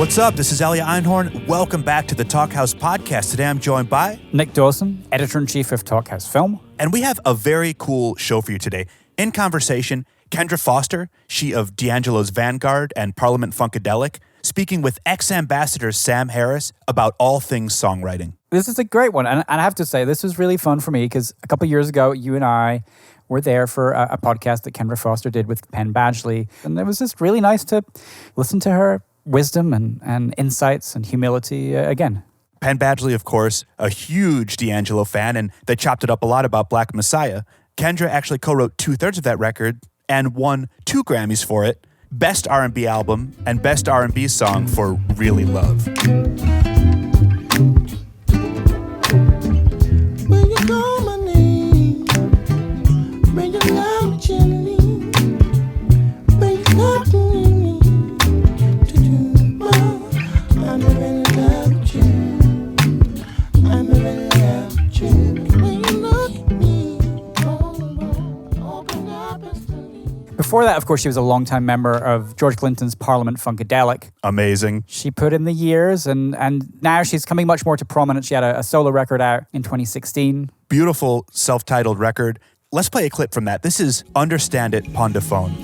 What's up? This is Elia Einhorn. Welcome back to the Talkhouse Podcast. Today I'm joined by Nick Dawson, Editor-in-Chief of Talkhouse Film. And we have a very cool show for you today. In conversation, Kendra Foster, she of D'Angelo's Vanguard and Parliament Funkadelic, speaking with ex-ambassador Sam Harris about all things songwriting. This is a great one. And I have to say, this was really fun for me because a couple of years ago, you and I were there for a podcast that Kendra Foster did with Penn Badgley. And it was just really nice to listen to her wisdom and insights and humility again. Penn Badgley, of course, a huge D'Angelo fan, and they chopped it up a lot about Black Messiah. Kendra actually co-wrote 2/3 of that record and won 2 Grammys for it, Best R&B Album and Best R&B Song for Really Love. When you call my name, when you love me gently, when you talk to me, to do more, I'm really love you. I'm really love you. When you look at me, open up and sleep. Before that, of course, she was a longtime member of George Clinton's Parliament Funkadelic. Amazing. She put in the years, and now she's coming much more to prominence. She had a solo record out in 2016. Beautiful self-titled record. Let's play a clip from that. This is Understand It Pondophone.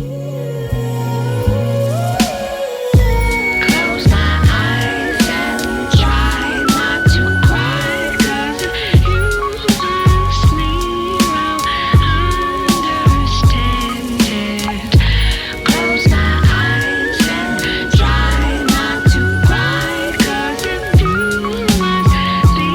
Close my eyes and try not to cry, 'cause if you ask me, I'll understand it. Close my eyes and try not to cry, 'cause if you ask me,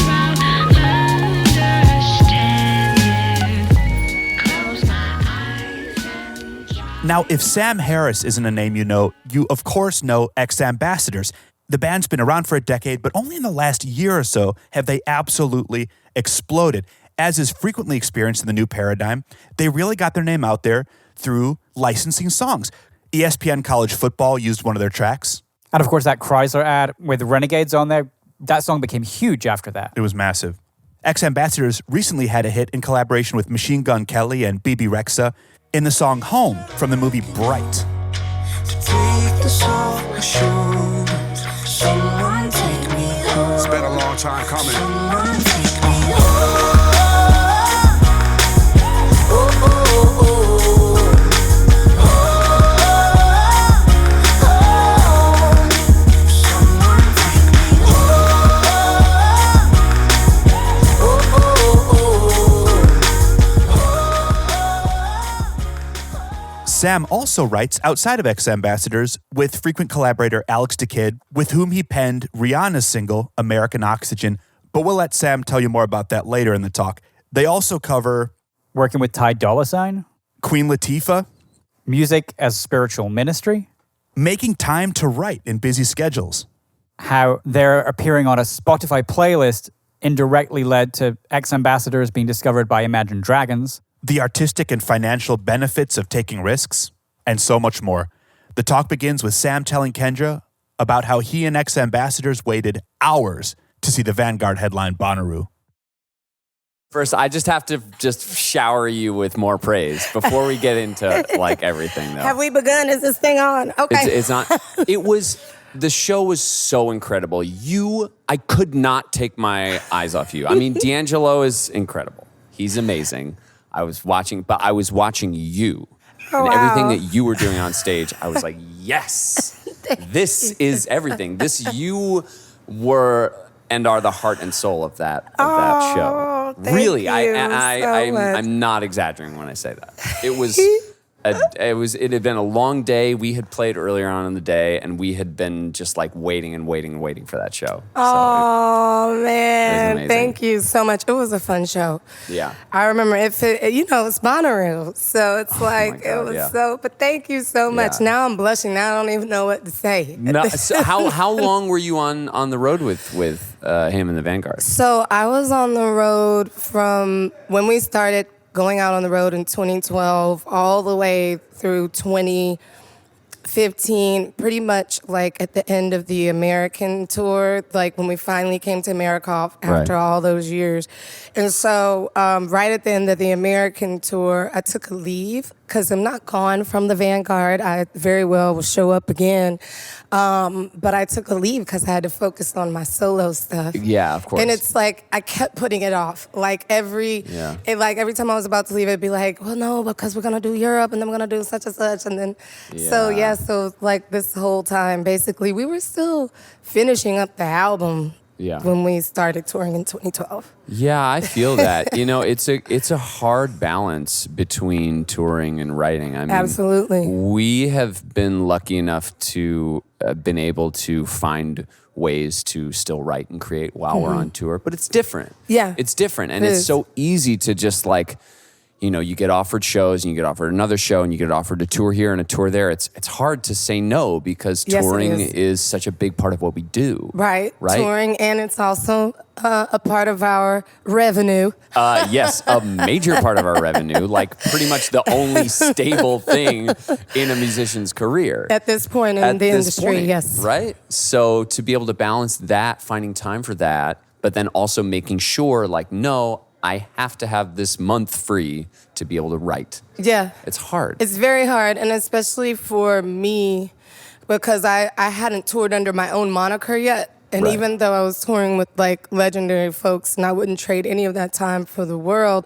I'll understand it. Close my eyes and try. Now, if Sam Harris isn't a name you know, you of course know ex-ambassadors. The band's been around for a decade, but only in the last year or so have they absolutely exploded. As is frequently experienced in the new paradigm, they really got their name out there through licensing songs. ESPN College Football used one of their tracks. And of course, that Chrysler ad with Renegades on there, that song became huge after that. It was massive. Ex-ambassadors recently had a hit in collaboration with Machine Gun Kelly and BB Rexa in the song Home from the movie Bright. Take this off my shoulders. Someone take me home. It's been a long time coming. Someone take me home. Oh, oh, oh, oh. Someone take me home. Oh, oh, oh. Sam also writes outside of ex-ambassadors with frequent collaborator Alex da Kid, with whom he penned Rihanna's single, American Oxygen. But we'll let Sam tell you more about that later in the talk. They also cover Working with Ty Dolla $ign, Queen Latifah, music as spiritual ministry, making time to write in busy schedules. how they're appearing on a Spotify playlist indirectly led to ex-ambassadors being discovered by Imagine Dragons. The artistic and financial benefits of taking risks, and so much more. The talk begins with Sam telling Kendra about how he and ex-ambassadors waited hours to see the Vanguard headline Bonnaroo. First, I just have to shower you with more praise before we get into like everything. Though. Have we begun? Is this thing on? Okay. It's not. The show was so incredible. I could not take my eyes off you. I mean, D'Angelo is incredible. He's amazing. I was watching you. Oh, And everything wow. that you were doing on stage, I was like, yes, this is everything. You were and are the heart and soul of that show. thank Really, you so much. I'm not exaggerating when I say that. It was. It had been a long day. We had played earlier on in the day, and we had been just like waiting for that show. Oh, It was man. amazing. Thank you so much. It was a fun show. Yeah. I remember it's Bonnaroo. So it's like, God, it was yeah. so, but thank you so much. Yeah. Now I'm blushing. Now I don't even know what to say. No, so how long were you on the road with him and the Vanguard? So I was on the road from when we started going out on the road in 2012 all the way through 2015, pretty much like at the end of the American tour, like when we finally came to America after all those years. And so right at the end of the American tour, I took a leave because I'm not gone from the Vanguard. I very well will show up again. But I took a leave because I had to focus on my solo stuff. Yeah, of course. And it's like I kept putting it off. Like every time I was about to leave, it'd be like, well, no, because we're gonna do Europe and then we're gonna do such and such, and then so like this whole time, basically, we were still finishing up the album. Yeah. When we started touring in 2012. Yeah, I feel that. You know, it's a hard balance between touring and writing. I mean, absolutely. We have been lucky enough to been able to find ways to still write and create while we're on tour, but it's different. Yeah. It's different, and it's so easy to just like, you know, you get offered shows and you get offered another show and you get offered a tour here and a tour there. It's hard to say no because touring is such a big part of what we do. Right. Touring, and it's also a part of our revenue. Yes, a major part of our revenue, like pretty much the only stable thing in a musician's career. At this point in the industry, yes. Right? So to be able to balance that, finding time for that, but then also making sure like, no, I have to have this month free to be able to write. Yeah. It's hard. It's very hard, and especially for me, because I hadn't toured under my own moniker yet. And even though I was touring with like legendary folks and I wouldn't trade any of that time for the world,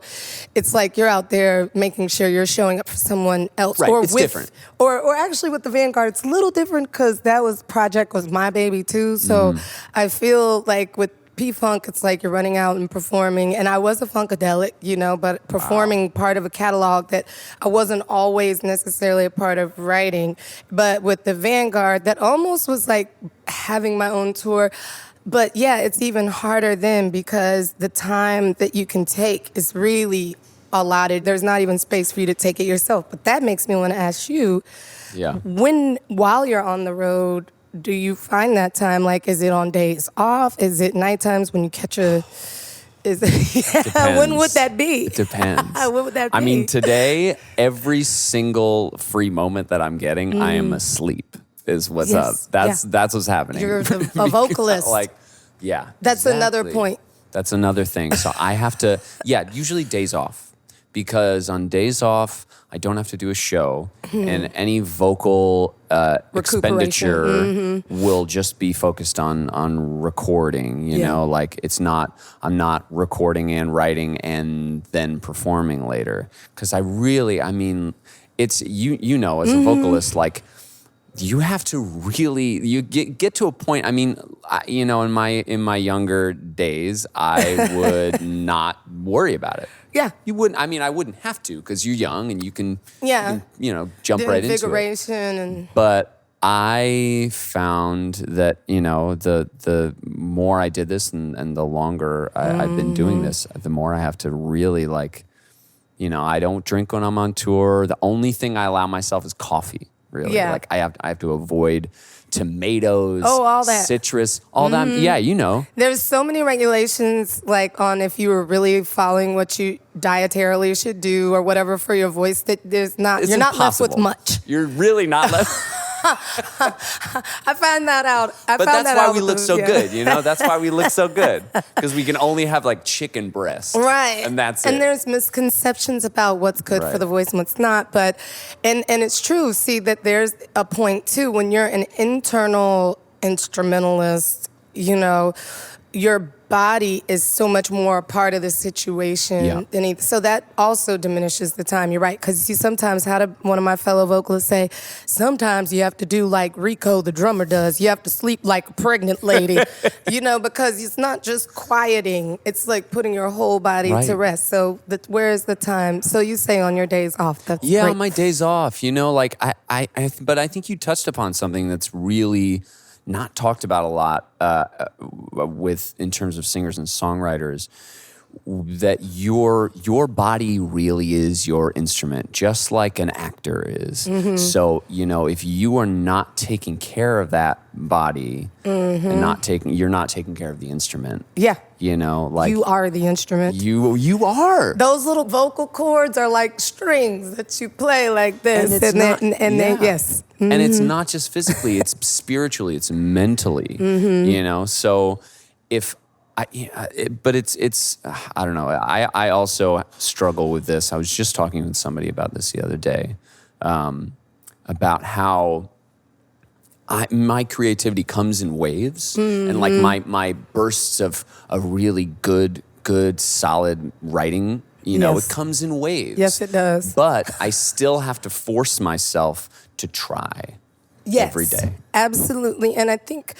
it's like you're out there making sure you're showing up for someone else. Right, or it's with, different. Or actually with the Vanguard, it's a little different because that project was my baby too. So I feel like with P-Funk, it's like you're running out and performing. And I was a Funkadelic, you know, but performing part of a catalog that I wasn't always necessarily a part of writing. But with the Vanguard, that almost was like having my own tour. But yeah, it's even harder then because the time that you can take is really allotted. There's not even space for you to take it yourself. But that makes me want to ask you, while you're on the road, do you find that time, like, is it on days off? Is it night times when you catch when would that be? It depends. What would that be? I mean, today, every single free moment that I'm getting, I am asleep is what's up. That's what's happening. You're a vocalist. That's another point. That's another thing. So I have to, usually days off. Because on days off, I don't have to do a show, and any vocal expenditure will just be focused on recording. You know, like I'm not recording and writing and then performing later. Because it's you know, as a vocalist, like, you have to really get to a point. I mean, you know, in my younger days, I would not worry about it. Yeah, you wouldn't. I mean, I wouldn't have to because you're young and you can you know, jump right into it. But I found that, you know, the more I did this and the longer I've been doing this, the more I have to really, like, you know, I don't drink when I'm on tour. The only thing I allow myself is coffee. Really, like I have to avoid tomatoes, all that citrus, all that. Yeah, you know. There's so many regulations, like on if you were really following what you dietarily should do or whatever for your voice. That you're not left with much. You're really not left. I found that out. But that's why we look so good, you know? That's why we look so good. Because we can only have like chicken breast. Right. And that's it. And there's misconceptions about what's good for the voice and what's not. But and it's true. See that there's a point too when you're an internal instrumentalist, you know, your body is so much more a part of the situation than so that also diminishes the time. You're right, because you sometimes, how did one of my fellow vocalists say, sometimes you have to do like Rico the drummer does. You have to sleep like a pregnant lady, you know, because it's not just quieting. It's like putting your whole body to rest. So where is the time? So you say on your days off. That's great. On my days off, you know, like but I think you touched upon something that's really not talked about a lot in terms of singers and songwriters, that your body really is your instrument, just like an actor is. So, you know, if you are not taking care of that body and you're not taking care of the instrument. Yeah. You know, like you are the instrument. You are. Those little vocal cords are like strings that you play like this, and it's not just physically; it's spiritually, it's mentally. You know, so if But it's I don't know. I also struggle with this. I was just talking with somebody about this the other day, about how my creativity comes in waves, and like my bursts of really good solid writing. You know, it comes in waves. Yes, it does. But I still have to force myself to try every day. Absolutely. And I think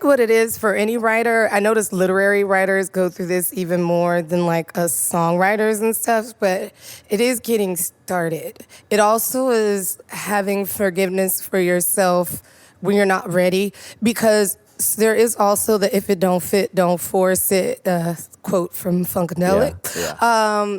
what it is for any writer, I notice literary writers go through this even more than like us songwriters and stuff, but it is getting started. It also is having forgiveness for yourself when you're not ready, because there is also the if it don't fit, don't force it quote from Funkadelic,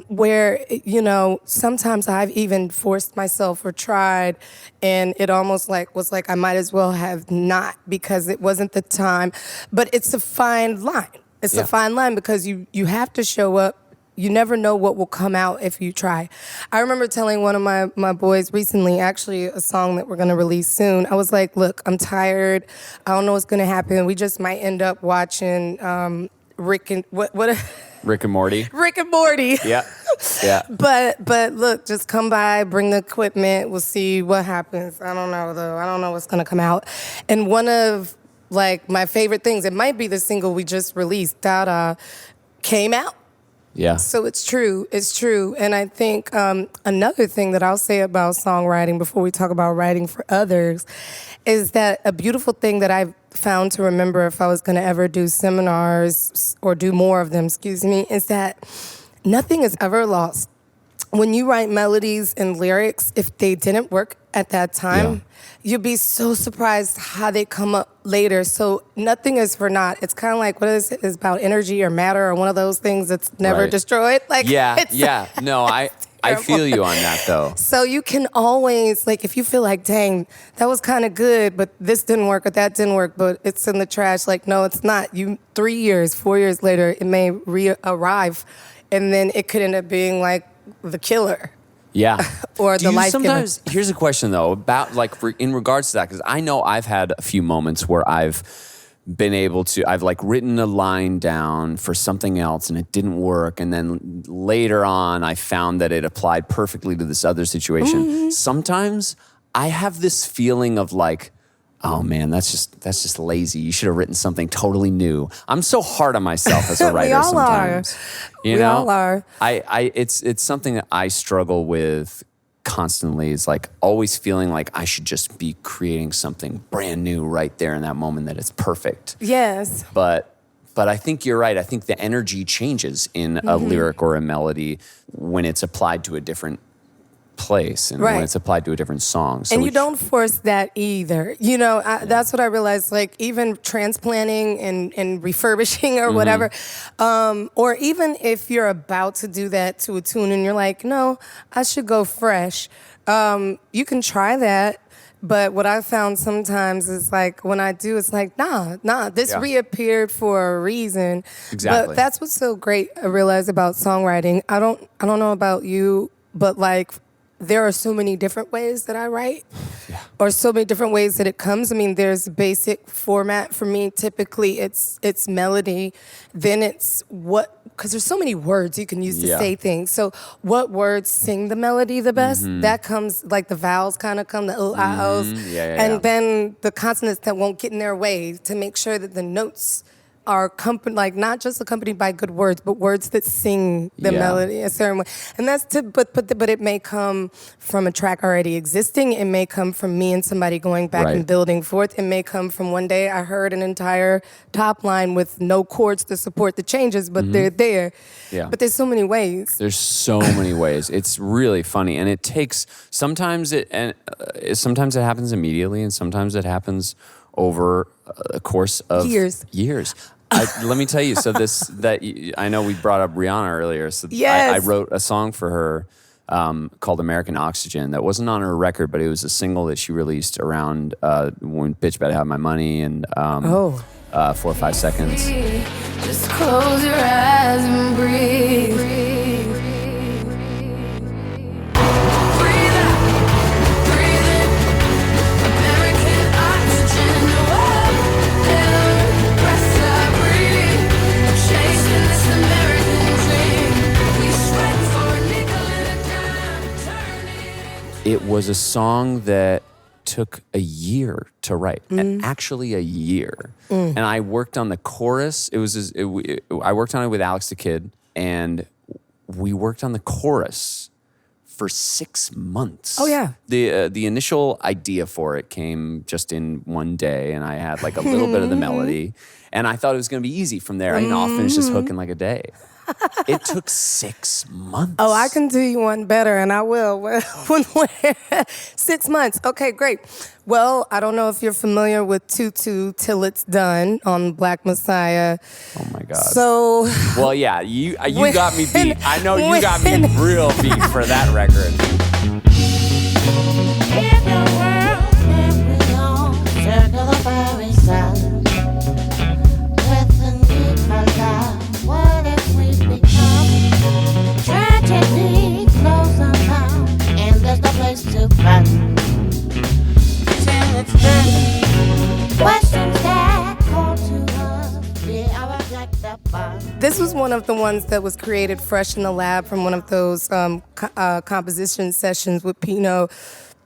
where, you know, sometimes I've even forced myself or tried, and it almost was like I might as well have not, because it wasn't the time. But it's a fine line. It's a fine line, because you have to show up. You never know what will come out if you try. I remember telling one of my boys recently, actually a song that we're going to release soon, I was like, look, I'm tired. I don't know what's going to happen. We just might end up watching Rick and Morty. Rick and Morty. Yeah. But look, just come by, bring the equipment. We'll see what happens. I don't know, though. I don't know what's going to come out. And one of, like, my favorite things, it might be the single we just released, Dada, came out. Yeah. So it's true. It's true. And I think another thing that I'll say about songwriting before we talk about writing for others is that a beautiful thing that I've found to remember if I was going to ever do seminars or do more of them, is that nothing is ever lost. When you write melodies and lyrics, if they didn't work at that time, you'll be so surprised how they come up later. So nothing is for naught. It's kind of like, what is it? It's about energy or matter or one of those things that's never destroyed. Like, No, I feel you on that, though. So you can always, like, if you feel like, dang, that was kind of good, but this didn't work or that didn't work, but it's in the trash. Like, no, it's not. 3 years, 4 years later, it may arrive, and then it could end up being like the killer. Yeah. Or the life giver. Here's a question, though, about, like, in regards to that, because I know I've had a few moments where I've been able to, I've like written a line down for something else and it didn't work. And then later on, I found that it applied perfectly to this other situation. Mm-hmm. Sometimes I have this feeling of like, oh man, that's just lazy. You should have written something totally new. I'm so hard on myself as a writer we all sometimes. Are. We all are. It's something that I struggle with constantly. Is like always feeling like I should just be creating something brand new right there in that moment, that it's perfect. Yes. But I think you're right. I think the energy changes in a lyric or a melody when it's applied to a different place and when it's applied to a different song. So and you don't force that either. You know, that's what I realized, like even transplanting and refurbishing or whatever, or even if you're about to do that to a tune and you're like, no, I should go fresh. You can try that. But what I found sometimes is like when I do, it's like, nah, this reappeared for a reason. Exactly. But that's what's so great I realize about songwriting. I don't know about you, but like there are so many different ways that I write, or so many different ways that it comes. I mean, there's a basic format for me. Typically, it's melody. Then it's because there's so many words you can use to say things. So what words sing the melody the best? That comes, like the vowels kind of come, the O-I-Os. And then the consonants that won't get in their way to make sure that the notes are like not just accompanied by good words, but words that sing the melody a certain way. And that's but it may come from a track already existing. It may come from me and somebody going back and building forth. It may come from one day I heard an entire top line with no chords to support the changes, but they're there. Yeah. But there's so many ways. There's so many ways. It's really funny, and it takes sometimes it happens immediately, and sometimes it happens over a course of years. Let me tell you. So I know we brought up Rihanna earlier. So I wrote a song for her called "American Oxygen" that wasn't on her record, but it was a single that she released around when "Bitch Better Have My Money" and 4 or 5 seconds. Just close your eyes and breathe. was a song that took a year to write, and actually a year. And I worked on the chorus. I worked on it with Alex the Kid, and we worked on the chorus for 6 months. Oh, yeah. The initial idea for it came just in one day, and I had like a little bit of the melody, and I thought it was going to be easy from there. I'll finish this hook in like a day. It took 6 months. Oh, I can do you one better, and I will. 6 months. Okay, great. Well, I don't know if you're familiar with Tutu Till It's Done on Black Messiah. Oh my God. So, Well, yeah, you got me beat. I know you got me real beat for that record. In the world that we all circle the fiery side. With the need for love, what if we become? Tragedy flows around, and there's no place to run. Till it's done. Questions that call to us, they are like the bun. this was one of the ones that was created fresh in the lab from one of those composition sessions with Pino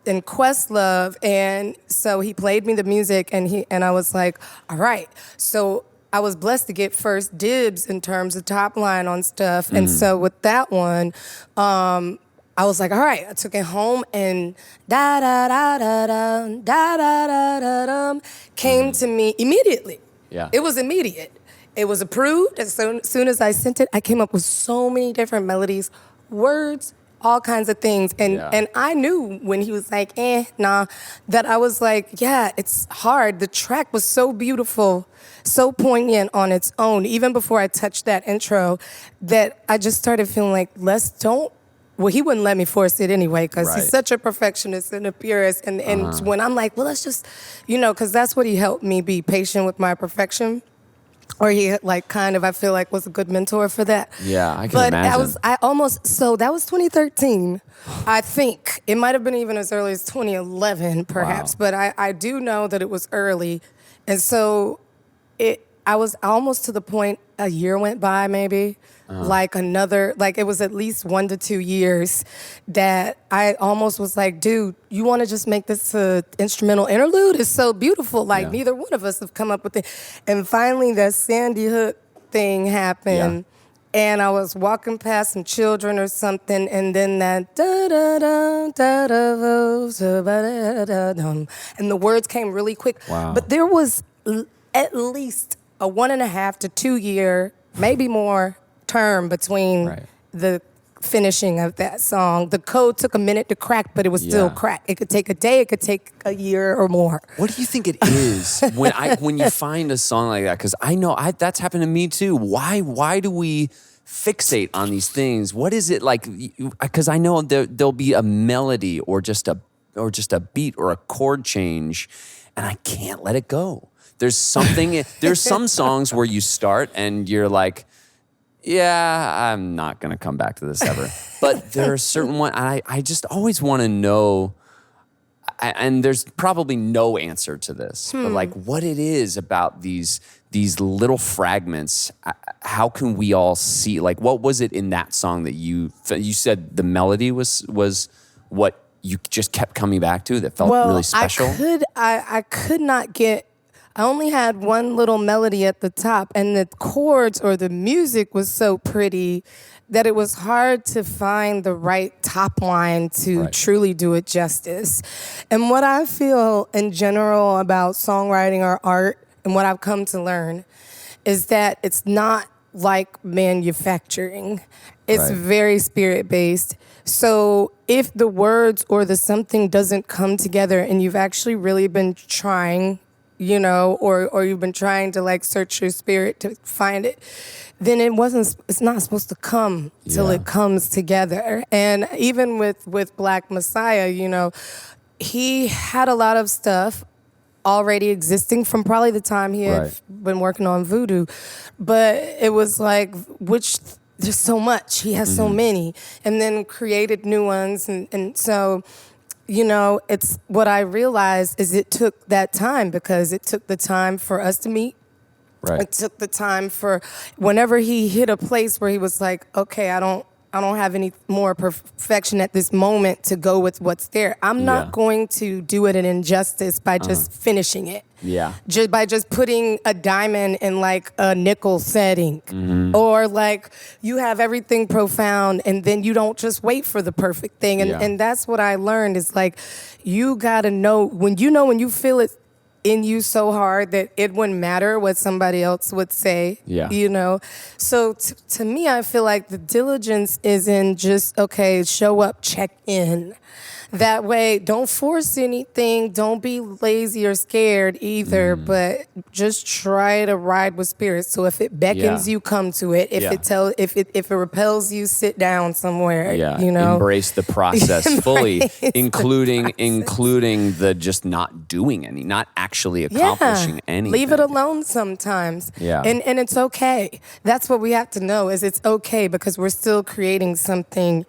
and Questlove. And so he played me the music, and I was like, all right. So I was blessed to get first dibs in terms of top line on stuff. And so with that one, I was like, all right. I took it home, and da da da da da da da da da dum came to me immediately. Yeah. It was immediate. It was approved. As soon as I sent it, I came up with so many different melodies, words, all kinds of things. And I knew when he was like, nah, that I was like, yeah, it's hard. The track was so beautiful, so poignant on its own, even before I touched that intro, that I just started feeling like, well, he wouldn't let me force it anyway, because he's such a perfectionist and a purist. And when I'm like, well, let's just, because that's what he helped me be patient with my perfection. Or he I feel like was a good mentor for that. Yeah, I can imagine. So that was 2013. I think it might have been even as early as 2011, perhaps. Wow. But I do know that it was early. And so I was almost to the point, a year went by maybe, it was at least 1 to 2 years that I almost was like, dude, you want to just make this an instrumental interlude? It's so beautiful. Neither one of us have come up with it. And finally that Sandy Hook thing happened. Yeah. And I was walking past some children or something, and then that da-da-da, da-da-da, and the words came really quick. Wow. But there was at least a 1.5 to 2 year, maybe more, term between the finishing of that song. The code took a minute to crack, but it was still cracked. It could take a day, it could take a year or more. What do you think it is when you find a song like that? Because I know that's happened to me too. Why do we fixate on these things? What is it like? Because I know there'll be a melody or just a beat or a chord change, and I can't let it go. There's some songs where you start and you're like, yeah, I'm not going to come back to this ever. But there are certain ones, I just always want to know, and there's probably no answer to this, but what it is about these little fragments. How can we all see, what was it in that song that you said the melody was what you just kept coming back to that felt really special? I could not get, I only had one little melody at the top, and the chords or the music was so pretty that it was hard to find the right top line to truly do it justice. And what I feel in general about songwriting or art, and what I've come to learn, is that it's not like manufacturing. It's very spirit-based. So if the words or the something doesn't come together and you've actually really been trying, or you've been trying to search your spirit to find it, then it's not supposed to come till it comes together. And even with Black Messiah, he had a lot of stuff already existing from probably the time he had been working on Voodoo. But it was there's so much. He has so many. And then created new ones. And so, it's what I realized is it took that time, because it took the time for us to meet. Right. It took the time for whenever he hit a place where he was like, okay, I don't I don't have any more perfection at this moment to go with what's there. I'm not going to do it an injustice by just finishing it. Yeah. Just by just putting a diamond in like a nickel setting, or like you have everything profound and then you don't just wait for the perfect thing. And that's what I learned is like, you gotta know when you feel it in you so hard that it wouldn't matter what somebody else would say, you know? So to me, I feel like the diligence is in just, okay, show up, check in. That way, don't force anything. Don't be lazy or scared either, but just try to ride with spirit. So if it beckons you, come to it. If it repels you, sit down somewhere. You know, embrace the process fully, including the just not doing any, not actually accomplishing anything. Leave it alone sometimes. And it's okay. That's what we have to know is it's okay because we're still creating something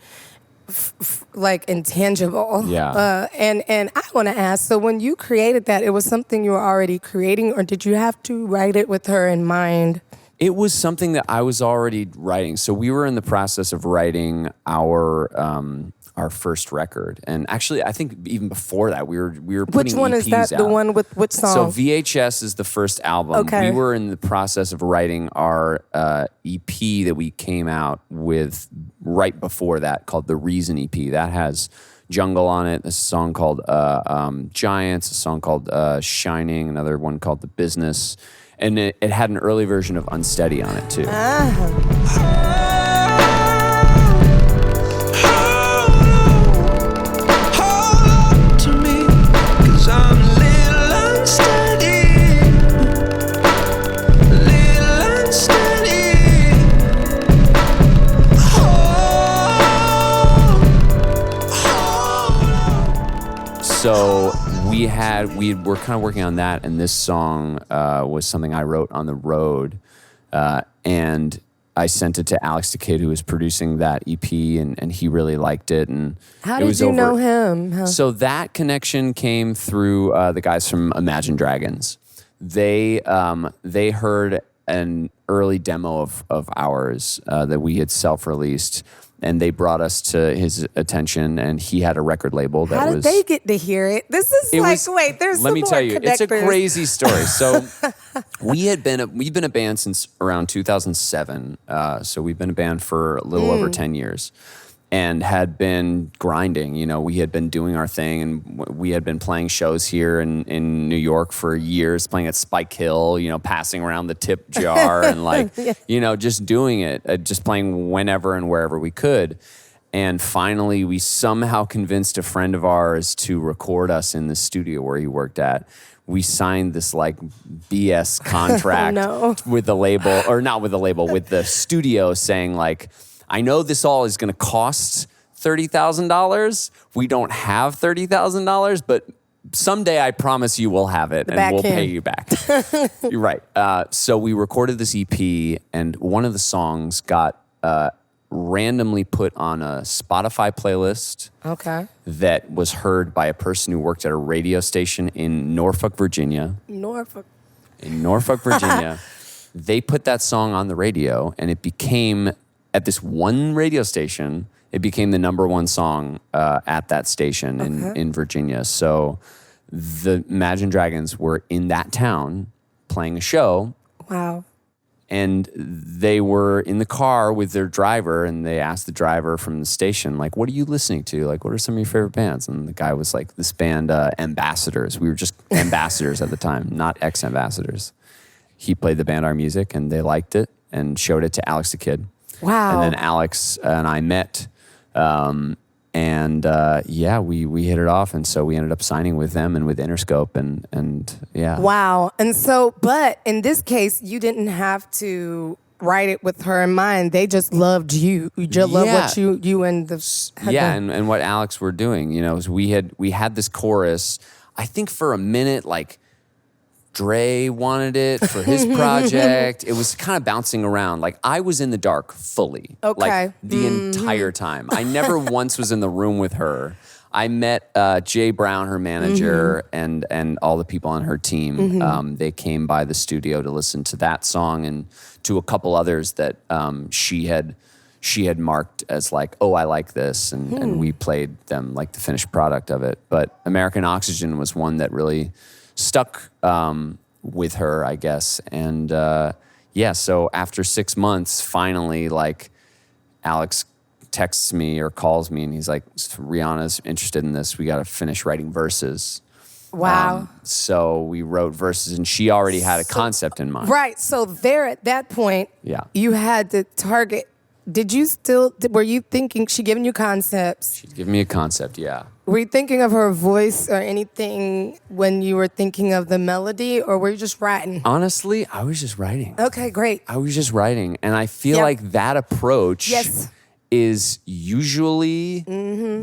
like intangible. And I want to ask, so when you created that, it was something you were already creating, or did you have to write it with her in mind? It was something that I was already writing. So we were in the process of writing our first record, and actually, I think even before that, we were putting Which one EPs is that? out. The one with which song? So VHS is the first album. Okay. We were in the process of writing our EP that we came out with right before that, called the Reason EP. That has Jungle on it. There's a song called Giants, a song called Shining, another one called The Business, and it had an early version of Unsteady on it too. So we were kind of working on that, and this song was something I wrote on the road, and I sent it to Alex the Kid, who was producing that EP, and he really liked it. And how it did was you over, know him? So that connection came through the guys from Imagine Dragons. They heard an early demo of ours that we had self-released. And they brought us to his attention, and he had a record label that was... How did they get to hear it? This is wait, there's some more Let me tell you, it's a connectors. crazy story. So we've been a band since around 2007. So we've been a band for a little over 10 years. And had been grinding, you know, we had been doing our thing, and we had been playing shows here in New York for years, playing at Spike Hill, you know, passing around the tip jar and like, you know, just doing it, just playing whenever and wherever we could. And finally, we somehow convinced a friend of ours to record us in the studio where he worked at. We signed this like BS contract with the label, or not with the label, with the studio saying like, I know this all is going to cost $30,000. We don't have $30,000, but someday I promise you we'll have it, and we'll pay you back. You're right. So we recorded this EP, and one of the songs got randomly put on a Spotify playlist. Okay. That was heard by a person who worked at a radio station in Norfolk, Virginia. In Norfolk, Virginia. They put that song on the radio, and it became... At this one radio station, it became the number one song at that station in Virginia. So the Imagine Dragons were in that town playing a show. Wow. And they were in the car with their driver, and they asked the driver from the station, like, what are you listening to? Like, what are some of your favorite bands? And the guy was like, this band, Ambassadors. We were just ambassadors at the time, not ex-ambassadors. He played the band our music, and they liked it and showed it to Alex the Kid. Wow. And then Alex and I met, we hit it off. And so we ended up signing with them and with Interscope and yeah. Wow. And so, but in this case, you didn't have to write it with her in mind. They just loved you. You just loved what you and the... And what Alex were doing, you know, is we had this chorus, I think for a minute, like, Dre wanted it for his project. It was kind of bouncing around. Like, I was in the dark fully. Like, the entire time. I never once was in the room with her. I met Jay Brown, her manager, and all the people on her team. They came by the studio to listen to that song and to a couple others that she she had marked as like, oh, I like this. And we played them like the finished product of it. But American Oxygen was one that really stuck with her, I guess. And so after 6 months, finally, like Alex texts me or calls me and he's like, Rihanna's interested in this. We got to finish writing verses. Wow. So we wrote verses and she already had a concept in mind. Right. So there at that point, you had to target. Were you thinking, she giving you concepts? She'd give me a concept, yeah. Were you thinking of her voice or anything when you were thinking of the melody, or were you just writing? Honestly, I was just writing. Okay, great. I was just writing. And I feel like that approach is usually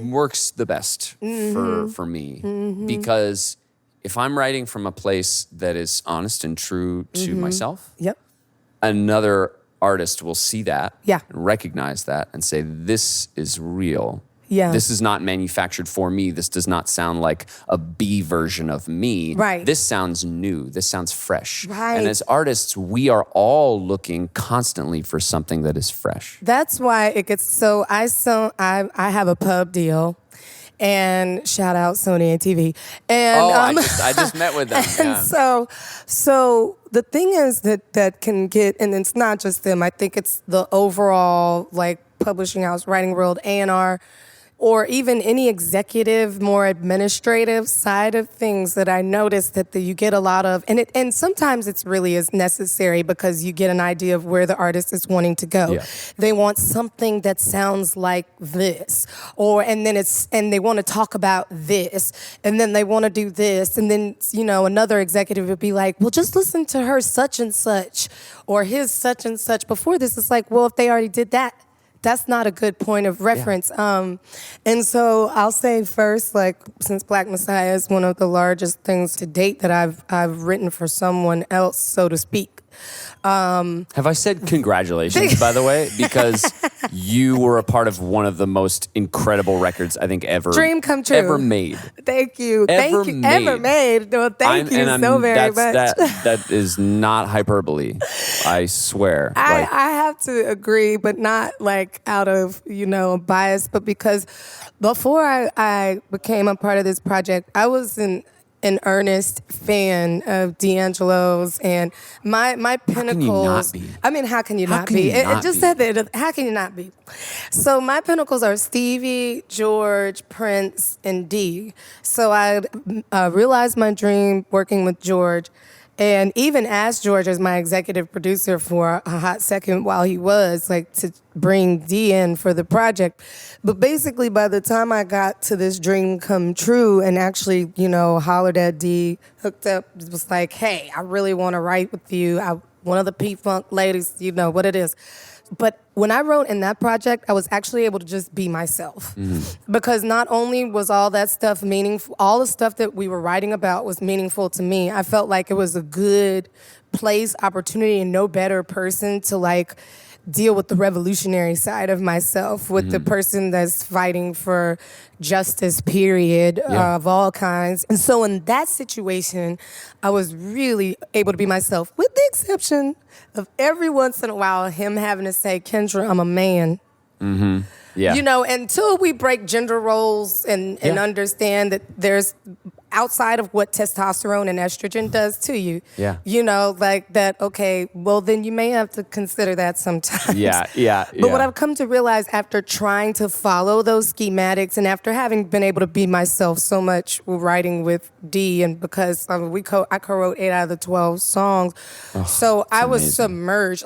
works the best for me. Because if I'm writing from a place that is honest and true to myself, another artist will see that and recognize that and say, this is real. Yeah. This is not manufactured for me. This does not sound like a B version of me. Right. This sounds new. This sounds fresh. Right. And as artists, we are all looking constantly for something that is fresh. That's why it gets so. I have a pub deal, and shout out Sony and TV. And I just met with them. And so the thing is that can get, and it's not just them. I think it's the overall like publishing house, writing world, A&R, or even any executive, more administrative side of things that I noticed that you get a lot of, and sometimes it's really is necessary because you get an idea of where the artist is wanting to go. Yeah. They want something that sounds like this, and they want to talk about this, and then they want to do this, and then another executive would be like, well, just listen to her such and such, or his such and such before this. It's like, well, if they already did that, that's not a good point of reference. And so I'll say first, like, since Black Messiah is one of the largest things to date that I've written for someone else, so to speak. Have I said congratulations, by the way? Because you were a part of one of the most incredible records I think ever. Dream come true. Ever made. Thank you. Ever Thank you. made. Ever made. No, thank you so very much. That is not hyperbole. I swear. I have to agree, but not like out of, bias, but because before I became a part of this project, I was an earnest fan of D'Angelo's, and my pinnacles. How can you not be? It just said that. How can you not be? So my pinnacles are Stevie, George, Prince, and D. So I realized my dream working with George. And even asked George as my executive producer for a hot second while he was, like, to bring D in for the project. But basically, by the time I got to this dream come true and actually, hollered at D, hooked up, was like, hey, I really want to write with you. One of the P-Funk ladies, what it is. But when I wrote in that project, I was actually able to just be myself. Because not only was all that stuff meaningful, all the stuff that we were writing about was meaningful to me. I felt like it was a good place, opportunity, and no better person to like deal with the revolutionary side of myself, with the person that's fighting for justice, period, of all kinds. And so in that situation, I was really able to be myself, with the exception of every once in a while him having to say, Kendra, I'm a man. Yeah. Until we break gender roles and understand that there's outside of what testosterone and estrogen does to you. Yeah. Like that, okay, well, then you may have to consider that sometimes. Yeah. But what I've come to realize after trying to follow those schematics and after having been able to be myself so much writing with D, and because I co-wrote 8 out of the 12 songs. So I was amazing. submerged.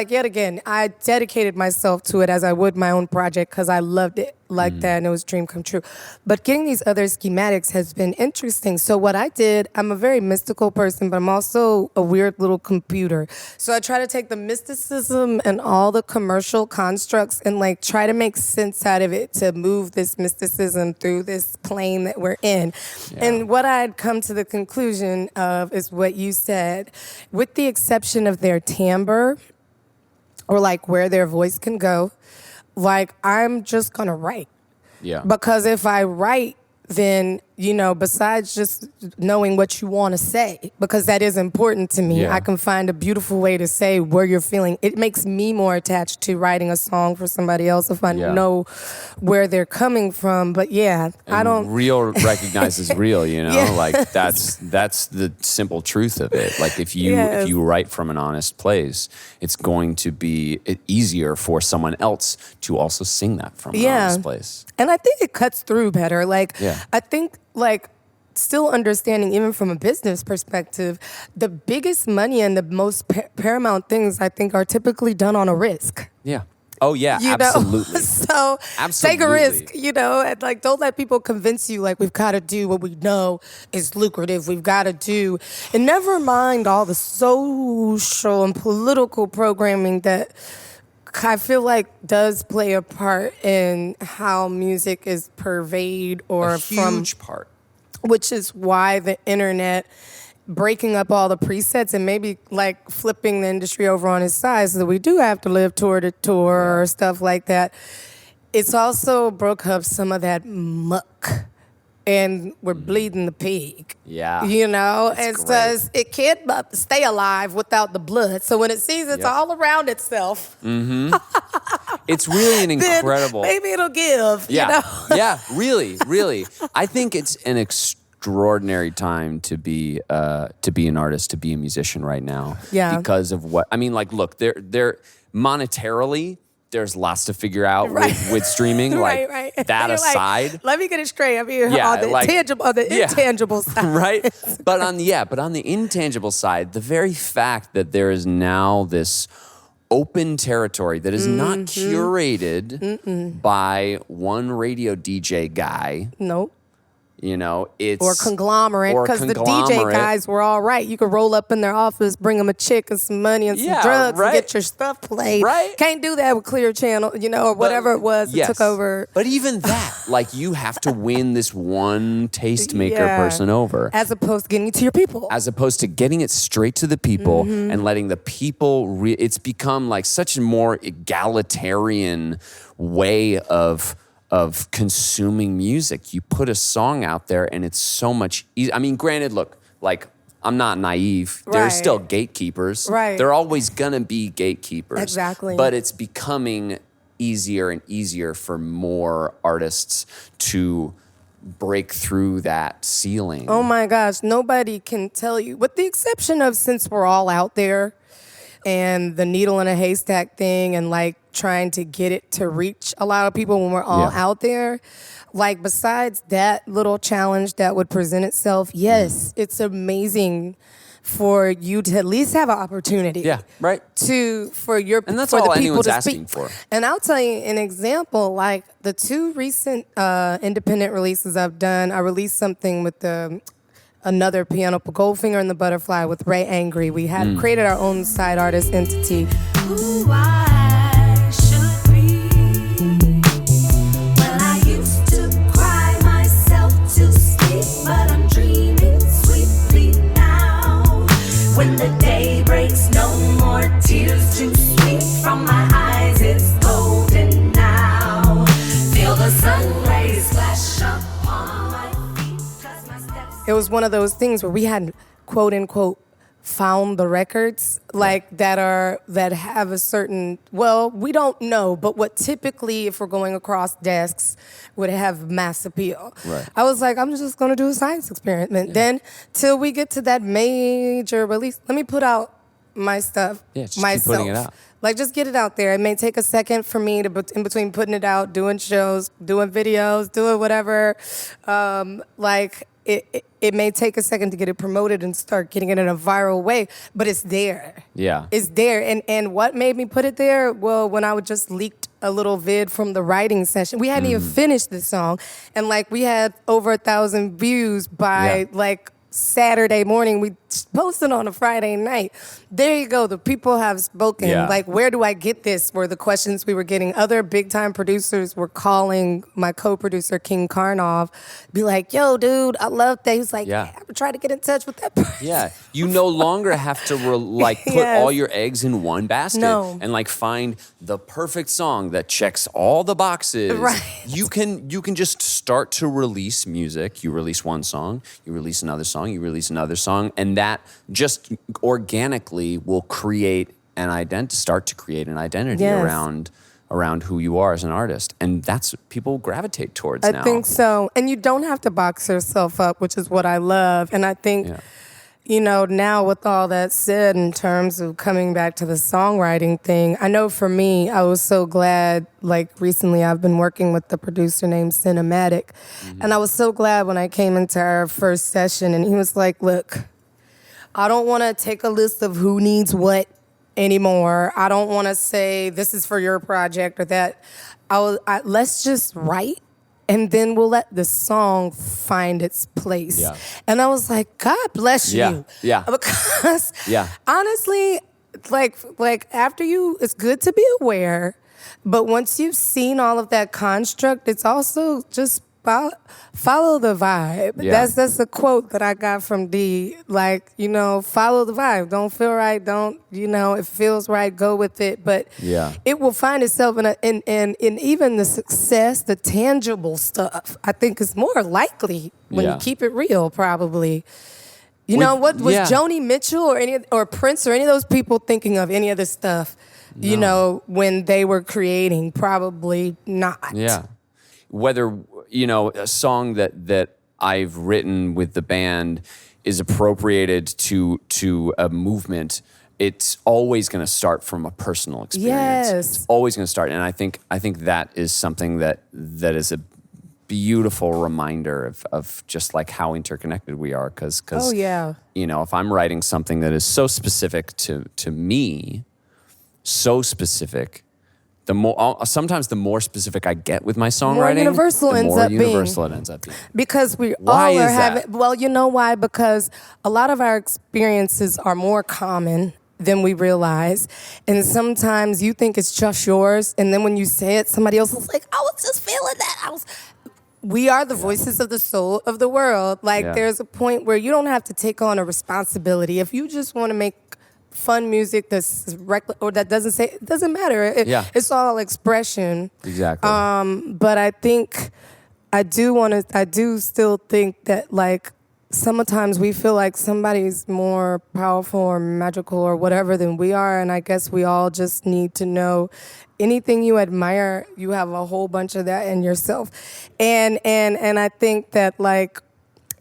Yet again, I dedicated myself to it as I would my own project because I loved it like that, and it was dream come true. But getting these other schematics has been interesting. So what I did, I'm a very mystical person, but I'm also a weird little computer. So I try to take the mysticism and all the commercial constructs and like try to make sense out of it to move this mysticism through this plane that we're in. Yeah. And what I'd come to the conclusion of is what you said, with the exception of their timbre or like where their voice can go. Like, I'm just going to write. Yeah. Because if I write, then, besides just knowing what you want to say, because that is important to me. Yeah. I can find a beautiful way to say where you're feeling. It makes me more attached to writing a song for somebody else if I know where they're coming from. But yeah, I don't. Real recognizes real, Yeah. Like that's the simple truth of it. Like if you write from an honest place, it's going to be easier for someone else to also sing that from an honest place. And I think it cuts through better. Like, I think, still understanding, even from a business perspective, the biggest money and the most paramount things, I think, are typically done on a risk. Yeah. Oh, yeah, absolutely. So take a risk, and don't let people convince you, we've got to do what we know is lucrative. We've got to do, and never mind all the social and political programming that I feel like does play a part in how music is purveyed or a huge part. Which is why the internet breaking up all the presets and maybe flipping the industry over on its side so that we do have to live tour to tour or stuff like that. It's also broke up some of that muck. And we're bleeding the pig. Yeah. And so it can't stay alive without the blood. So when it sees it's all around itself. Mm-hmm. It's really an incredible. Maybe it'll give. Yeah. Yeah, really, really. I think it's an extraordinary time to be an artist, to be a musician right now. Yeah. Because of what, look, they're monetarily, there's lots to figure out with streaming. Right. That You're aside. Let me get it straight. I'm here on the intangible side. Right. But on the intangible side, the very fact that there is now this open territory that is not curated by one radio DJ guy. Nope. It's or conglomerate, because the DJ guys were all right. You could roll up in their office, bring them a chick and some money and some drugs and get your stuff played. Right. Can't do that with Clear Channel, or whatever it was that took over. But even that, you have to win this one tastemaker person over. As opposed to getting it to your people. As opposed to getting it straight to the people and letting the people, it's become such a more egalitarian way of consuming music. You put a song out there and it's so much easier. Granted, look, I'm not naive. Right. There's still gatekeepers. Right. There are always going to be gatekeepers. Exactly. But it's becoming easier and easier for more artists to break through that ceiling. Oh my gosh, nobody can tell you, with the exception of since we're all out there and the needle in a haystack thing and trying to get it to reach a lot of people when we're all out there. Besides that little challenge that would present itself, yes, it's amazing for you to at least have an opportunity. Yeah, right. And that's for all the people anyone's to asking speak. for. And I'll tell you an example, the two recent independent releases I've done. I released something with another piano, Goldfinger and the Butterfly with Ray Angry. We had created our own side artist entity. Who I should be. Well, I used to cry myself to sleep, but I'm dreaming sweetly now. When the day breaks, no more tears too sweet from my eyes. It's golden now. Feel the sun rays flash up on my feet, 'cause my steps. It was one of those things where we had, quote unquote, found the records that have a certain, we don't know, but what typically, if we're going across desks, would have mass appeal. Right. I was like, I'm just going to do a science experiment. Then till we get to that major release, let me put out my stuff just myself. keep putting it out. Just get it out there. It may take a second for me to, in between putting it out, doing shows, doing videos, doing whatever. It may take a second to get it promoted and start getting it in a viral way, but it's there. Yeah. It's there. And what made me put it there? Well, when I would just leaked a little vid from the writing session. We hadn't even finished the song. And we had over 1,000 views by Saturday morning. We posting on a Friday night. There you go. The people have spoken. Yeah. Like, where do I get this? Were the questions we were getting. Other big time producers were calling my co-producer, King Karnov, be like, yo, dude, I love that. He was like, Yeah. I try to get in touch with that person. Yeah, you no longer have to put Yes. all your eggs in one basket No. and like find the perfect song that checks all the boxes. Right. You can just start to release music. You release one song, you release another song, you release another song, and that just organically will start to create an identity Yes. around who you are as an artist, and that's what people gravitate towards now. I think so. And you don't have to box yourself up, which is what I love. And I think, now with all that said, in terms of coming back to the songwriting thing, I know for me, I was so glad, like recently I've been working with the producer named Cinematic. And I was so glad when I came into our first session and he was like, look, I don't want to take a list of who needs what anymore. I don't want to say this is for your project or that. Let's just write, and then we'll let the song find its place. Yeah. And I was like, God bless you. Yeah. Because Yeah. honestly, like after you, it's good to be aware, but once you've seen all of that construct, it's also just follow the vibe. Yeah. That's the quote that I got from D. Like, follow the vibe. Don't feel right. Don't, if it feels right, go with it. But it will find itself in even the success, the tangible stuff, I think is more likely when you keep it real, probably. What was Joni Mitchell or Prince or any of those people thinking of any of this stuff, when they were creating? Probably not. Yeah. Whether, a song that I've written with the band is appropriated to a movement, it's always going to start from a personal experience. Yes. It's always going to start. And I think that is something that is a beautiful reminder of just like how interconnected we are. Because, Oh, yeah. if I'm writing something that is so specific to me, so specific, sometimes the more specific I get with my songwriting, universal the ends more up being. universal it ends up being. Because we Why all are is that? having. Well, you know why? Because a lot of our experiences are more common than we realize, and sometimes you think it's just yours, and then when you say it, somebody else is like, "I was just feeling that." We are the voices of the soul of the world. Like, there's a point where you don't have to take on a responsibility if you just want to make fun music that's reckless or that it doesn't matter. It's all expression. Exactly. But I think I do still think that like sometimes we feel like somebody's more powerful or magical or whatever than we are, and I guess we all just need to know anything you admire, you have a whole bunch of that in yourself. And I think that like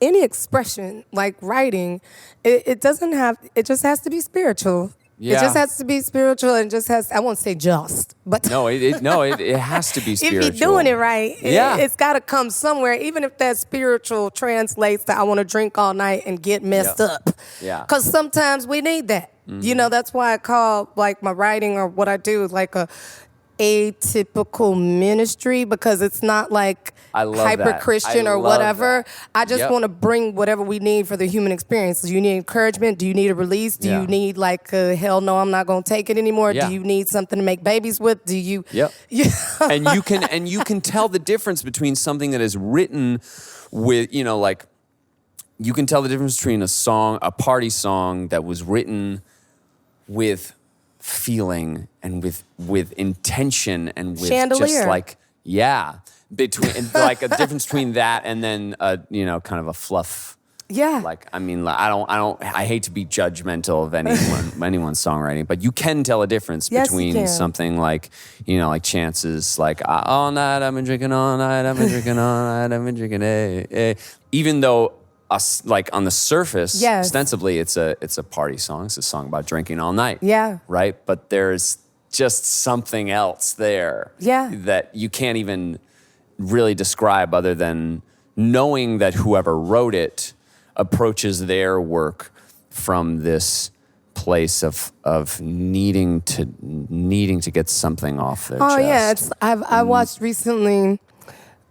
any expression, like writing, it just has to be spiritual. Yeah. It just has to be spiritual and I won't say just, but No, it has to be spiritual. if you're doing it right, Yeah. it's got to come somewhere, even if that spiritual translates to I want to drink all night and get messed up. Yeah. Because sometimes we need that. That's why I call like my writing or what I do like a atypical ministry, because it's not like I love hyper that. Christian I or love whatever. that. I just want to bring whatever we need for the human experience. Do you need encouragement? Do you need a release? Do you need like hell no, I'm not gonna take it anymore? Yeah. Do you need something to make babies with? Do you? Yep. and you can tell the difference between something that is written with, like you can tell the difference between a party song that was written with feeling and with intention and with Chandelier. just like between and like a difference between that and then kind of a fluff. Yeah. Like, I mean, I hate to be judgmental of anyone's songwriting, but you can tell a difference Yes, you between can. something like, like Chance's, like, all night I've been drinking, all night I've been drinking, all night I've been drinking, even though like on the surface, Yes. ostensibly it's a party song. It's a song about drinking all night. Yeah. Right? But there's just something else there. Yeah. That you can't even really describe other than knowing that whoever wrote it approaches their work from this place of needing to get something off their chest. Oh yeah, I watched recently.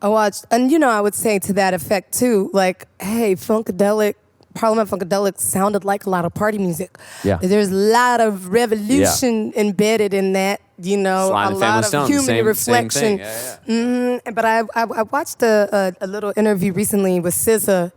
And I would say to that effect too, like, hey, Funkadelic Parliament Funkadelic sounded like a lot of party music. Yeah. There's a lot of revolution embedded in that, you know, Sly a and the lot Family of Stone, human same reflection. thing. But I watched a little interview recently with SZA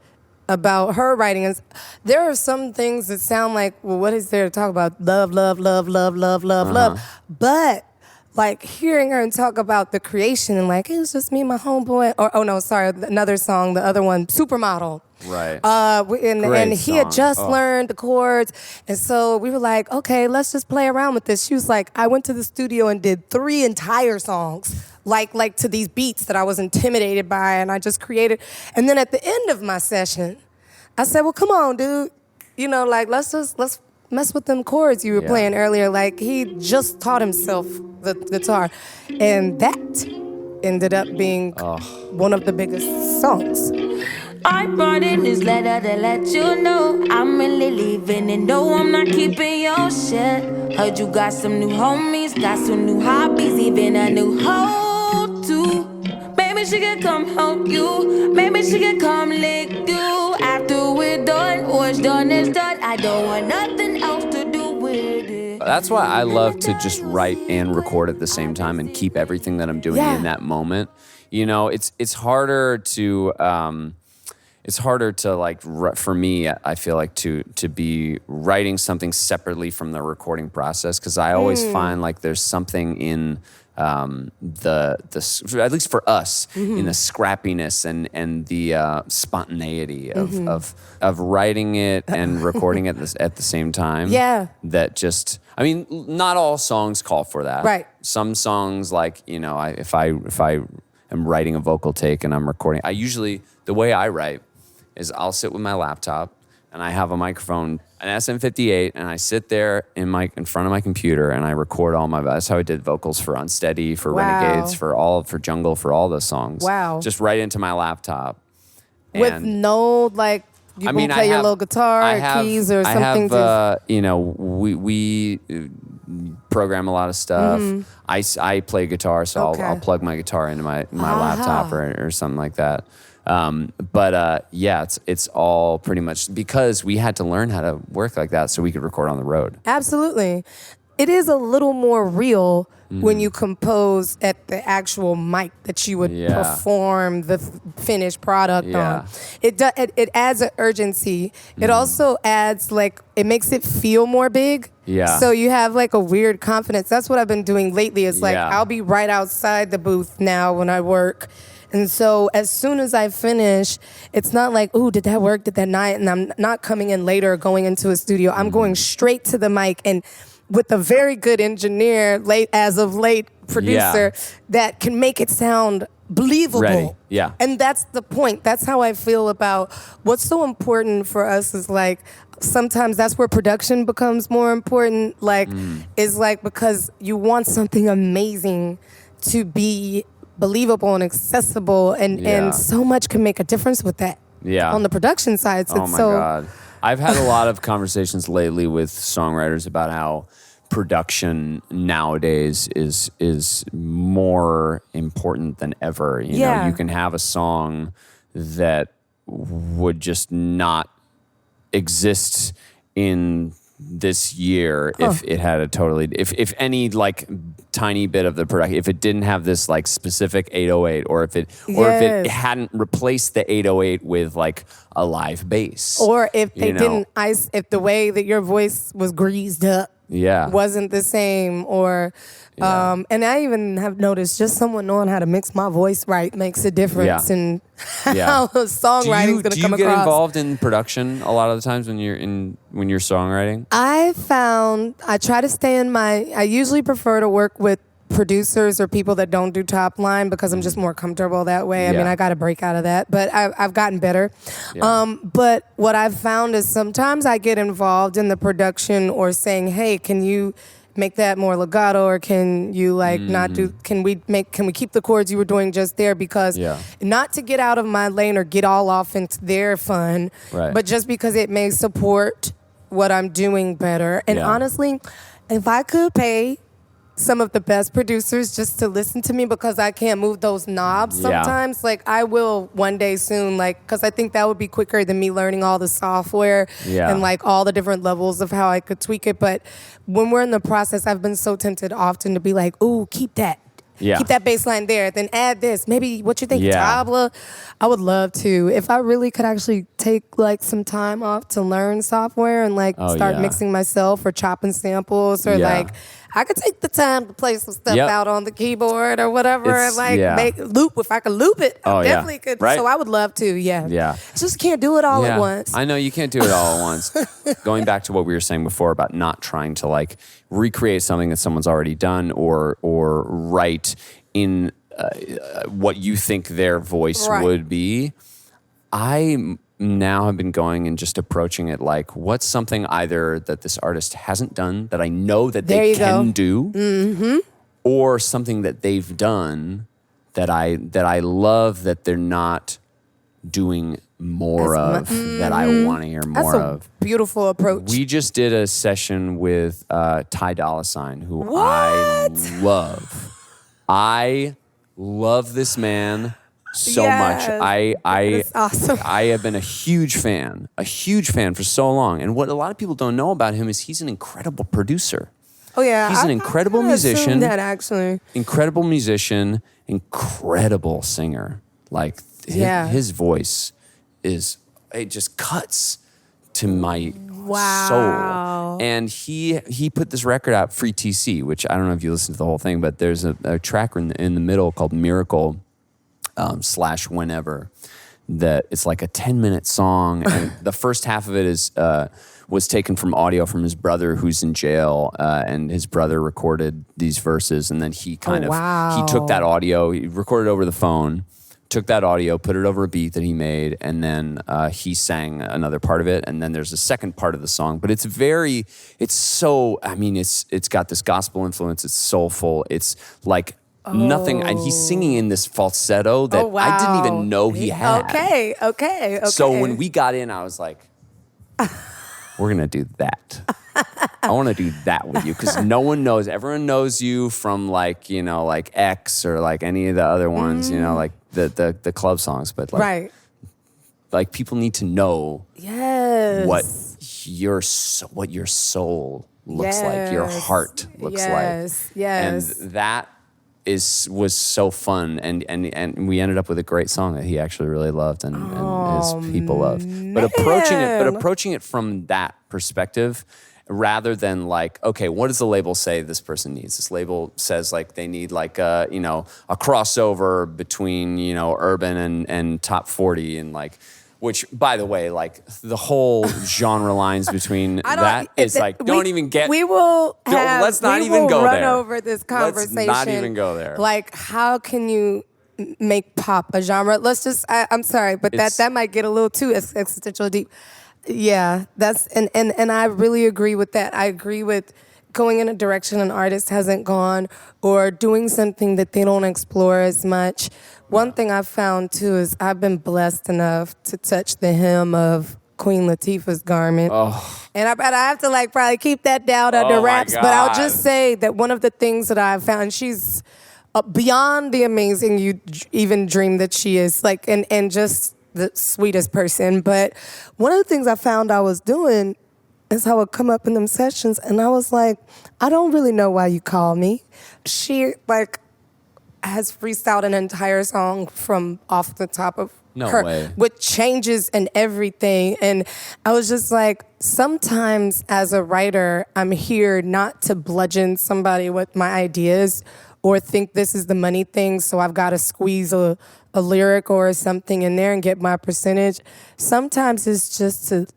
about her writing. And there are some things that sound like, well, what is there to talk about? Love, love, love, love, love, love, love. But like hearing her talk about the creation and like, it was just me and my homeboy, or oh no, sorry, another song, the other one, Supermodel. Right. And he had song. just learned the chords. And so we were like, okay, let's just play around with this. She was like, I went to the studio and did 3 entire songs, like to these beats that I was intimidated by, and I just created. And then at the end of my session, I said, well, come on, dude. You know, like, let's mess with them chords you were playing earlier. Like, he just taught himself the guitar. And that ended up being one of the biggest songs. I brought in this letter to let you know I'm really leaving, and no, I'm not keeping your shit. Heard you got some new homies, got some new hobbies, even a new hoe too. Maybe she can come help you, maybe she can come lick you. After we're done, what's done is done. I don't want nothing else to do with it. That's why I love to just write and record at the same time and keep everything that I'm doing in that moment. You know, it's harder to like, for me, I feel like to be writing something separately from the recording process, because I always find like there's something in the at least for us, in the scrappiness and the spontaneity of writing it and recording it at the same time. Yeah. That just, I mean, not all songs call for that. Right. Some songs, like, you know, if I am writing a vocal take and I'm recording, the way I write is I'll sit with my laptop and I have a microphone, an SM58, and I sit there in front of my computer and I record all my. That's how I did vocals for Unsteady, for Renegades, for Jungle, for all those songs. Wow. Just right into my laptop. With And no, like, you can play your little guitar or keys or something. You know, we program a lot of stuff. I play guitar, so I'll plug my guitar into my laptop or something like that. It's all pretty much because we had to learn how to work like that so we could record on the road. Absolutely. It is a little more real when you compose at the actual mic that you would perform the finished product on. It adds an urgency. It also adds, like, it makes it feel more big. Yeah. So you have like a weird confidence. That's what I've been doing lately. It's like I'll be right outside the booth now when I work. And so as soon as I finish, it's not like, ooh, did that work? Did that not? And I'm not coming in later or going into a studio. I'm going straight to the mic, and with a very good engineer, producer, that can make it sound believable. Ready. Yeah. And that's the point. That's how I feel about what's so important for us is, like, sometimes that's where production becomes more important. Like, is like, because you want something amazing to be believable and accessible, and so much can make a difference with that. Yeah. On the production side. Oh my God. I've had a lot of conversations lately with songwriters about how production nowadays is more important than ever. You know, you can have a song that would just not exist in this year if it had a totally, if any, like, tiny bit of the production, if it didn't have this, like, specific 808, or if it hadn't replaced the 808 with, like, a live bass, or if they didn't if the way that your voice was greased up wasn't the same, or and I even have noticed just someone knowing how to mix my voice right makes a difference in how songwriting is going to come across. Do you get involved in production a lot of the times when you're songwriting? I try to stay in I usually prefer to work with producers or people that don't do top line, because I'm just more comfortable that way. I mean, I got to break out of that, but I've gotten better. But what I've found is sometimes I get involved in the production, or saying, hey, can you make that more legato, or can you not do, can we keep the chords you were doing just there, because not to get out of my lane or get all off into their fun, but just because it may support what I'm doing better. And honestly, if I could pay some of the best producers just to listen to me because I can't move those knobs Yeah. sometimes. Like I will one day soon, like, because I think that would be quicker than me learning all the software Yeah. and like all the different levels of how I could tweak it. But when we're in the process, I've been so tempted often to be like, ooh, keep that. Yeah. Keep that bass line there, then add this. Maybe what you think, Yeah. tabla. I would love to. If I really could actually take like some time off to learn software and like Oh, start yeah. mixing myself or chopping samples or Yeah. like I could take the time to play some stuff Yep. out on the keyboard or whatever It's- and like yeah. make loop. If I could loop it, Oh, I yeah. definitely could. Right. So I would love to, yeah. Yeah. Just can't do it all Yeah. at once. I know you can't do it all at once. Going back to what we were saying before about not trying to like recreate something that someone's already done or write in what you think their voice Right. would be. I now have been going and just approaching it like, what's something either that this artist hasn't done that I know that There they you can go. do, or something that they've done that I love that they're not doing more That's of that I want to hear That's more a of. beautiful approach. We just did a session with Ty Dolla $ign, who What? I love. I love this man so much. Yes. That's awesome. I have been a huge fan for so long. And what a lot of people don't know about him is he's an incredible producer. Oh yeah, He's an incredible kinda assumed musician. That actually, Incredible musician, incredible singer. Like Yeah. his voice it just cuts to my Wow. soul. And he put this record out, Free TC, which I don't know if you listened to the whole thing, but there's a track in the middle called Miracle / Whenever that it's like a 10-minute song. And the first half of it was taken from audio from his brother who's in jail, and his brother recorded these verses, and then he kind he took that audio, he recorded it over the phone, took that audio, put it over a beat that he made, and then he sang another part of it, and then there's a second part of the song. But it's got this gospel influence, it's soulful, it's like nothing, and he's singing in this falsetto that I didn't even know he had. Okay. So when we got in, I was like, we're going to do that. I want to do that with you because no one knows. Everyone knows you from like X or like any of the other ones, like the club songs. But like, like people need to know Yes. what your soul looks like, your heart looks like. Yes. And that was so fun, and we ended up with a great song that he actually really loved and his people loved. But approaching it from that perspective, rather than like, okay, what does the label say this person needs? This label says like they need like a crossover between urban and top 40 and like. Which, by the way, like the whole genre lines between that is like, don't even get. We will have. Let's not we even will go run there. over this conversation. Let's not even go there. Like, how can you make pop a genre? Let's just. I'm sorry, but that might get a little too existential deep. Yeah, that's and I really agree with that. I agree with going in a direction an artist hasn't gone or doing something that they don't explore as much. One thing I've found too is I've been blessed enough to touch the hem of Queen Latifah's garment. Oh. And I have to like probably keep that down under Oh, my wraps, but I'll God. just say that one of the things that I've found, she's beyond the amazing you even dream that she is, like, and just the sweetest person. But one of the things I found I was doing is I would come up in them sessions and I was like, I don't really know why you call me. She like has freestyled an entire song from off the top of No her way. with changes and everything. And I was just like, sometimes as a writer, I'm here not to bludgeon somebody with my ideas or think this is the money thing, so I've got to squeeze a lyric or something in there and get my percentage. Sometimes it's just to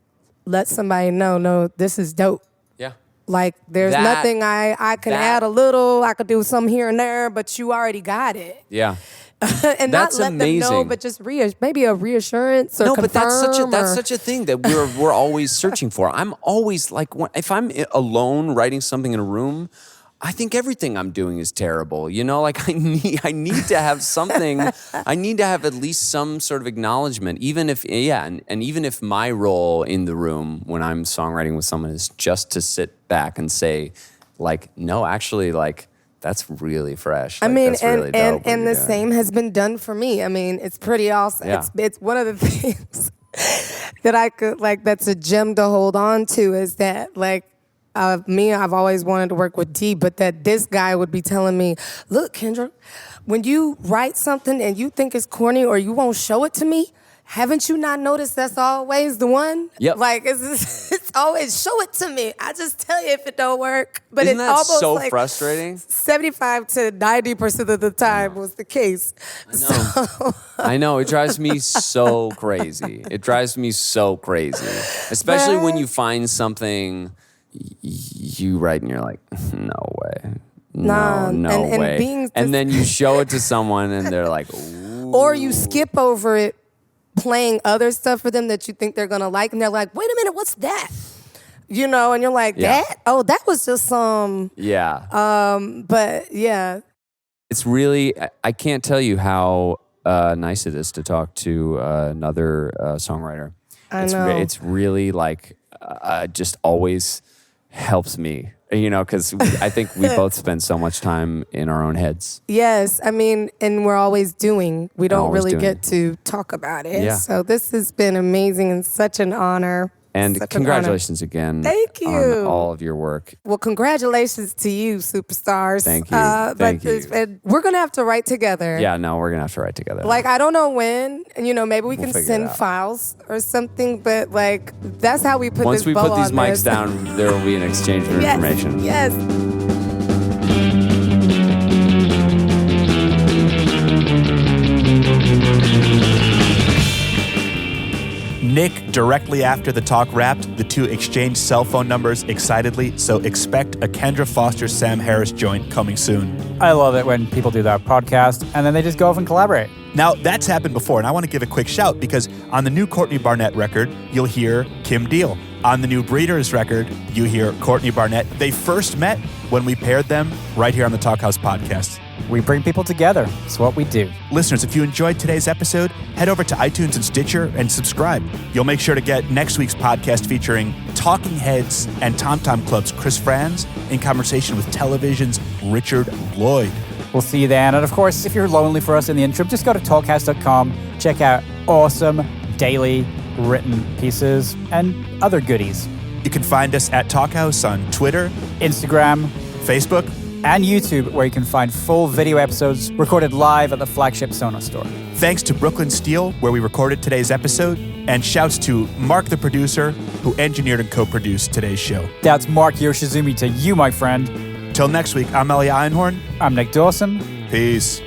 let somebody know, no, this is dope. Yeah. Like, there's nothing I can add a little, I could do some here and there, but you already got it. Yeah. And That's not let them know, amazing. but just maybe a reassurance or No, but that's confirm such a thing that we're always searching for. I'm always like, if I'm alone writing something in a room, I think everything I'm doing is terrible. Like I need to have something. I need to have at least some sort of acknowledgement, even if and even if my role in the room when I'm songwriting with someone is just to sit back and say, like, no, actually, like that's really fresh. I Like, mean, that's really dope what and you're the doing. same has been done for me. I mean, it's pretty awesome. Yeah. It's one of the things that I could like. That's a gem to hold on to. Is that like I've always wanted to work with D, but that this guy would be telling me, "Look, Kendra, when you write something and you think it's corny or you won't show it to me." Haven't you not noticed that's always the one? Yep. Like, it's always, show it to me. I just tell you if it don't work. But Isn't it's that almost so like frustrating? 75 to 90% of the time was the case. I know. It drives me so crazy. It drives me so crazy. Especially when you find something you write and you're like, no way. Nah, No and way. being And just- then you show it to someone and they're like, ooh. Or you skip over it playing other stuff for them that you think they're going to like. And they're like, wait a minute, what's that? You know, and you're like, Yeah. that? Oh, that was just some. Yeah. But yeah. It's really, I can't tell you how nice it is to talk to another songwriter. I know. It's really like, just always helps me, you know, because I think we both spend so much time in our own heads. Yes, I mean, and we're always doing. We don't Always really doing. get to talk about it. Yeah. So this has been amazing and such an honor. And Such an honor. congratulations again Thank you. on all of your work. Well, congratulations to you, superstars. Thank you. Thank you. And we're going to have to write together. Yeah, no, we're going to have to write together. Like, I don't know when, and, you know, maybe we We'll can figure it send out. files or something, but, like, that's how we put Once this we bow put these on mics this. down, there will be an exchange of Yes, information. Yes. Nick, directly after the talk wrapped, the two exchanged cell phone numbers excitedly, so expect a Kendra Foster Sam Harris joint coming soon. I love it when people do that podcast and then they just go off and collaborate. Now, that's happened before, and I want to give a quick shout because on the new Courtney Barnett record, you'll hear Kim Deal. On the new Breeders record, you hear Courtney Barnett. They first met when we paired them right here on the Talkhouse Podcast. We bring people together. It's what we do. Listeners, if you enjoyed today's episode, head over to iTunes and Stitcher and subscribe. You'll make sure to get next week's podcast featuring Talking Heads and Tom Tom Club's Chris Franz in conversation with television's Richard Lloyd. We'll see you then. And of course, if you're lonely for us in the interim, just go to talkhouse.com, check out awesome daily written pieces and other goodies. You can find us at Talkhouse on Twitter, Instagram, Facebook, and YouTube, where you can find full video episodes recorded live at the flagship Sonos store. Thanks to Brooklyn Steel, where we recorded today's episode, and shouts to Mark the producer, who engineered and co-produced today's show. That's Mark Yoshizumi to you, my friend. Till next week, I'm Elia Einhorn. I'm Nick Dawson. Peace.